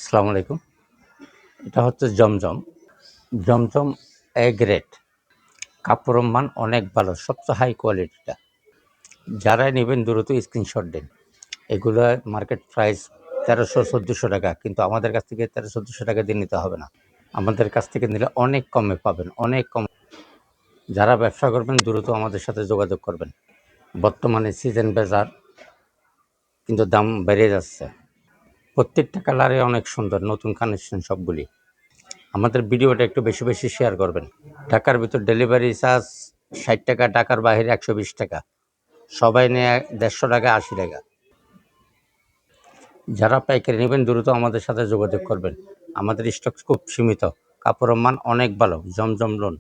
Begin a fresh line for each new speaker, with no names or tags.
আসসালামু আলাইকুম। এটা হচ্ছে জমজম। জমজম এ গ্রেড। কাপড়ের মান অনেক ভালো, সবচেয়ে হাই কোয়ালিটিটা। যারাই নেবেন দ্রুত স্ক্রিনশট দিন। এগুলা মার্কেট প্রাইস ১৩০০-১৪০০ টাকা, কিন্তু আমাদের কাছ থেকে ১৩০০-১৪০০ টাকা দিয়ে নিতে হবে না। আমাদের কাছ থেকে নিলে অনেক কমে পাবেন, অনেক কম। যারা ব্যবসা করবেন দ্রুত আমাদের সাথে যোগাযোগ করবেন। বর্তমানে সিজন বাজার, কিন্তু দাম বেড়ে যাচ্ছে। প্রত্যেকটা কালারে অনেক সুন্দর, নতুন কালেকশন সবগুলি। আমাদের ভিডিওটা একটু বেশি বেশি শেয়ার করবেন। ঢাকার ভিতর ডেলিভারি চার্জ ৬০ টাকা, ঢাকার বাইরে ১২০ টাকা। সবাই নেয় ১৫০ টাকা, ৮০ টাকা। যারা পাইকারি নেবেন দ্রুত আমাদের সাথে যোগাযোগ করবেন। আমাদের স্টক খুব সীমিত, কাপড়ের মান অনেক ভালো। জমজম লোন।